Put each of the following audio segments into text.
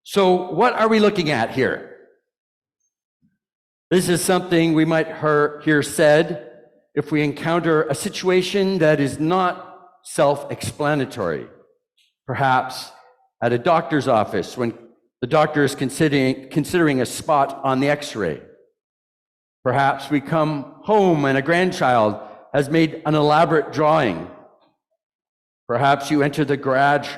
So what are we looking at here? This is something we might hear said if we encounter a situation that is not self-explanatory. Perhaps at a doctor's office when the doctor is considering a spot on the x-ray. Perhaps we come home and a grandchild has made an elaborate drawing. Perhaps you enter the garage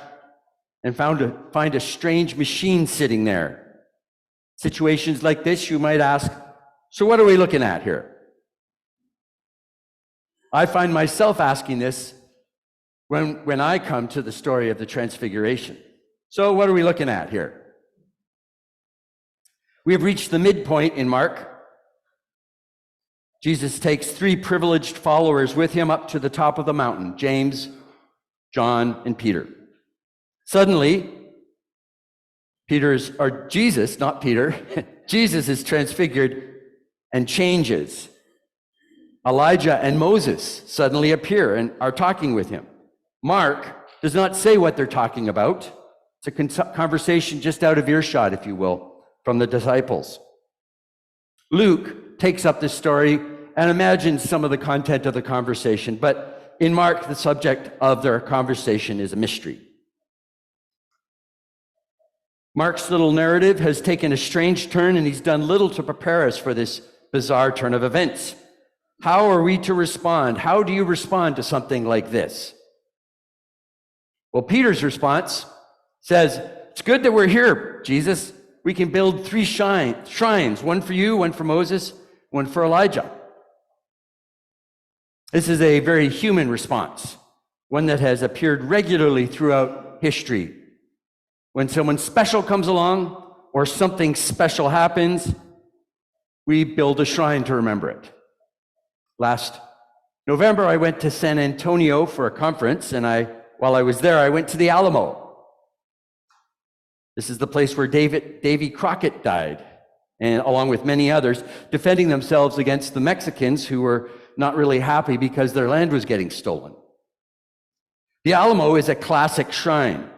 and find a strange machine sitting there. Situations like this, you might ask, so what are we looking at here? I find myself asking this when I come to the story of the Transfiguration. So what are we looking at here? We have reached the midpoint in Mark. Jesus takes 3 privileged followers with him up to the top of the mountain, James, John, and Peter. Suddenly, Jesus is transfigured and changes. Elijah and Moses suddenly appear and are talking with him. Mark does not say what they're talking about. It's a conversation just out of earshot, if you will, from the disciples. Luke takes up this story and imagines some of the content of the conversation, but in Mark, the subject of their conversation is a mystery. Mark's little narrative has taken a strange turn, and he's done little to prepare us for this bizarre turn of events. How are we to respond? How do you respond to something like this? Well, Peter's response says, it's good that we're here, Jesus. We can build 3 shrines, one for you, one for Moses, one for Elijah. This is a very human response, one that has appeared regularly throughout history. When someone special comes along or something special happens, we build a shrine to remember it. Last November, I went to San Antonio for a conference, and while I was there, I went to the Alamo. This is the place where Davy Crockett died, and along with many others, defending themselves against the Mexicans who were not really happy because their land was getting stolen. The Alamo is a classic shrine.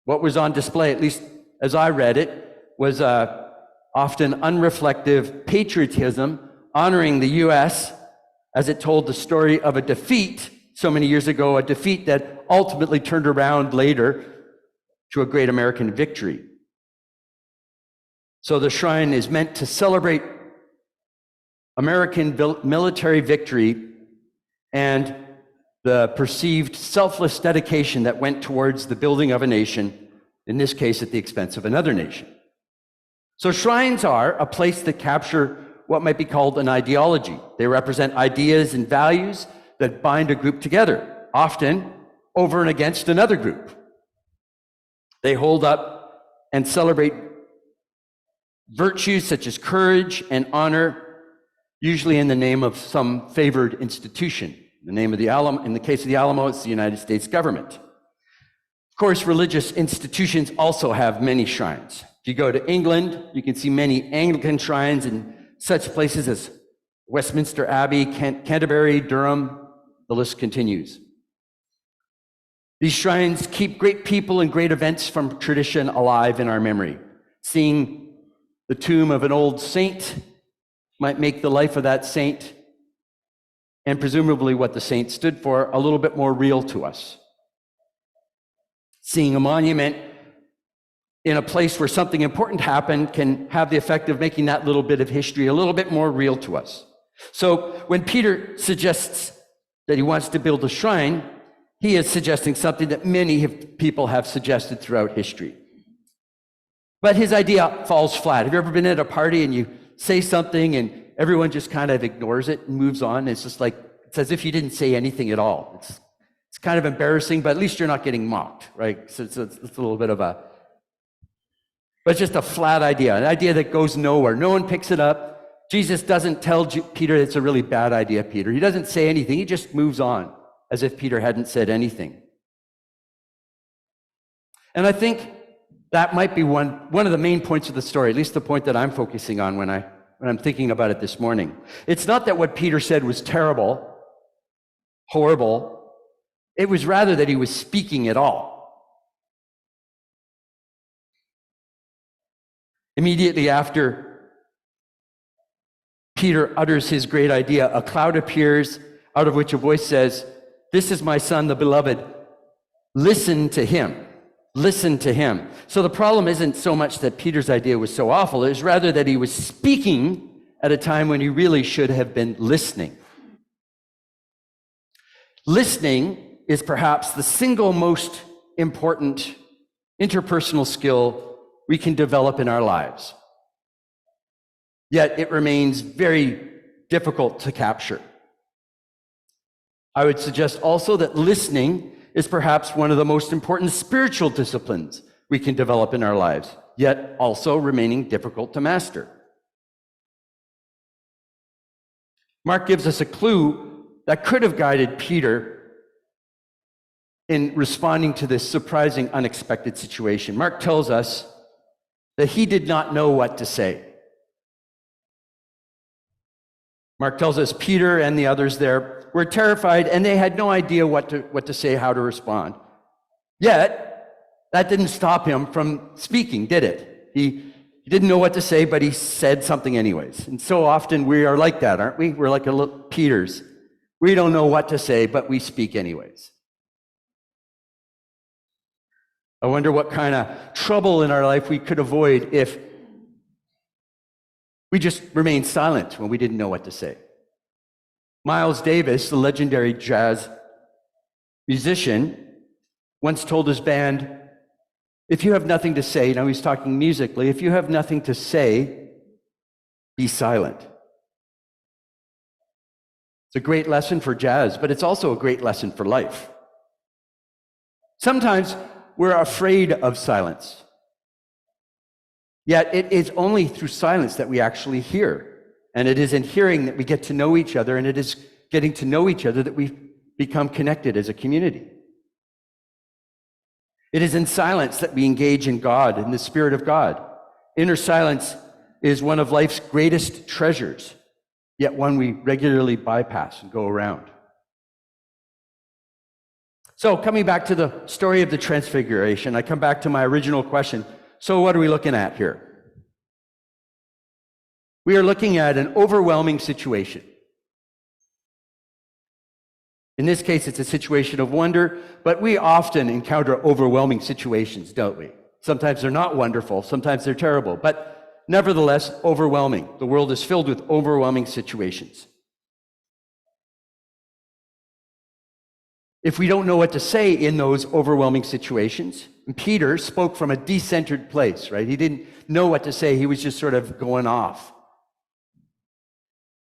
What was on display, at least as I read it, was often unreflective patriotism, honoring the U.S. as it told the story of a defeat so many years ago, a defeat that ultimately turned around later to a great American victory. So the shrine is meant to celebrate American military victory and the perceived selfless dedication that went towards the building of a nation, in this case at the expense of another nation. So shrines are a place that capture what might be called an ideology. They represent ideas and values that bind a group together, often over and against another group. They hold up and celebrate virtues such as courage and honor, usually in the name of some favored institution. In the case of the Alamo, it's the United States government. Of course, religious institutions also have many shrines. If you go to England, you can see many Anglican shrines in such places as Westminster Abbey, Canterbury, Durham. The list continues. These shrines keep great people and great events from tradition alive in our memory. Seeing the tomb of an old saint might make the life of that saint, and presumably what the saint stood for, a little bit more real to us. Seeing a monument in a place where something important happened can have the effect of making that little bit of history a little bit more real to us. So when Peter suggests that he wants to build a shrine, he is suggesting something that many people have suggested throughout history. But his idea falls flat. Have you ever been at a party and you say something and everyone just kind of ignores it and moves on? It's just like, it's as if you didn't say anything at all. It's kind of embarrassing, but at least you're not getting mocked, right? So it's a little bit of but it's just a flat idea, an idea that goes nowhere. No one picks it up. Jesus doesn't tell Peter it's a really bad idea, Peter. He doesn't say anything. He just moves on as if Peter hadn't said anything. And I think that might be one of the main points of the story, at least the point that I'm focusing on when I'm thinking about it this morning. It's not that what Peter said was terrible, horrible. It was rather that he was speaking at all. Immediately after Peter utters his great idea, a cloud appears out of which a voice says, "This is my son, the beloved. Listen to him." Listen to him. So the problem isn't so much that Peter's idea was so awful, it was rather that he was speaking at a time when he really should have been listening. Listening is perhaps the single most important interpersonal skill we can develop in our lives. Yet it remains very difficult to capture. I would suggest also that listening is perhaps one of the most important spiritual disciplines we can develop in our lives, yet also remaining difficult to master. Mark gives us a clue that could have guided Peter in responding to this surprising, unexpected situation. Mark tells us that he did not know what to say. Mark tells us Peter and the others there were terrified and they had no idea what to say, how to respond. Yet, that didn't stop him from speaking, did it? He didn't know what to say, but he said something anyways. And so often we are like that, aren't we? We're like a little Peters. We don't know what to say, but we speak anyways. I wonder what kind of trouble in our life we could avoid if we just remained silent when we didn't know what to say. Miles Davis, the legendary jazz musician, once told his band, if you have nothing to say, now he's talking musically, if you have nothing to say, be silent. It's a great lesson for jazz, but it's also a great lesson for life. Sometimes we're afraid of silence. Yet it is only through silence that we actually hear. And it is in hearing that we get to know each other, and it is getting to know each other that we become connected as a community. It is in silence that we engage in God, in the Spirit of God. Inner silence is one of life's greatest treasures, yet one we regularly bypass and go around. So coming back to the story of the Transfiguration, I come back to my original question. So what are we looking at here? We are looking at an overwhelming situation. In this case, it's a situation of wonder, but we often encounter overwhelming situations, don't we? Sometimes they're not wonderful, sometimes they're terrible, but nevertheless, overwhelming. The world is filled with overwhelming situations. If we don't know what to say in those overwhelming situations, and Peter spoke from a decentered place, right? He didn't know what to say, he was just sort of going off.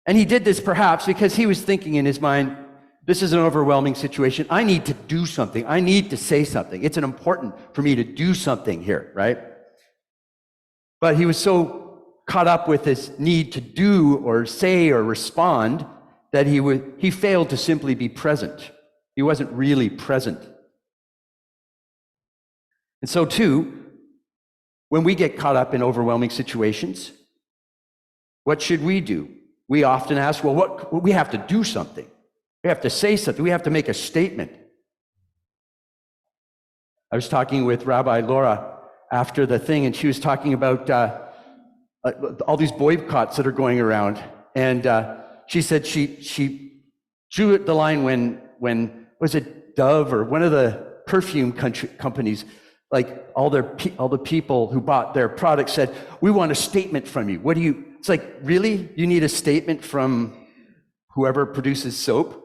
And he did this perhaps because he was thinking in his mind, this is an overwhelming situation. I need to do something. I need to say something. It's important for me to do something here, right? But he was so caught up with his need to do or say or respond that he failed to simply be present. He wasn't really present. And so too, when we get caught up in overwhelming situations, what should we do? We often ask, well, we have to do something. We have to say something. We have to make a statement. I was talking with Rabbi Laura after the thing, and she was talking about all these boycotts that are going around. And she said she drew the line when was it Dove or one of the perfume companies, like all the people who bought their products said, we want a statement from you. It's like, really? You need a statement from whoever produces soap?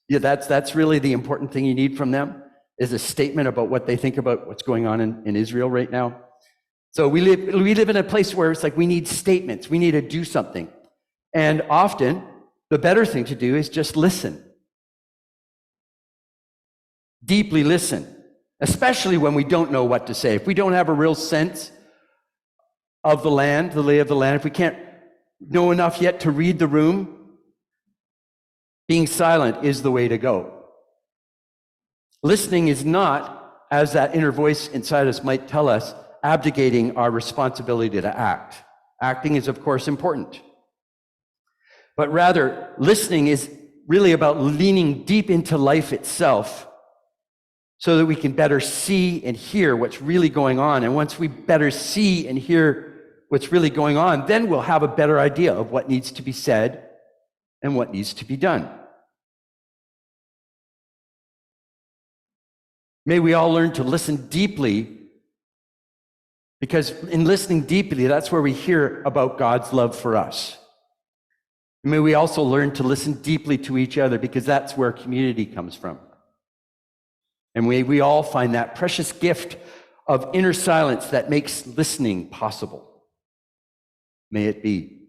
Yeah, that's really the important thing you need from them, is a statement about what they think about what's going on in Israel right now. So we live in a place where it's like we need statements. We need to do something. And often, the better thing to do is just listen. Deeply listen, especially when we don't know what to say. If we don't have a real sense of the land, the lay of the land, if we can't know enough yet to read the room, being silent is the way to go. Listening is not, as that inner voice inside us might tell us, abdicating our responsibility to act. Acting is, of course, important. But rather, listening is really about leaning deep into life itself so that we can better see and hear what's really going on. And once we better see and hear what's really going on, then we'll have a better idea of what needs to be said and what needs to be done. May we all learn to listen deeply, because in listening deeply, that's where we hear about God's love for us. May we also learn to listen deeply to each other, because that's where community comes from. And we all find that precious gift of inner silence that makes listening possible. May it be.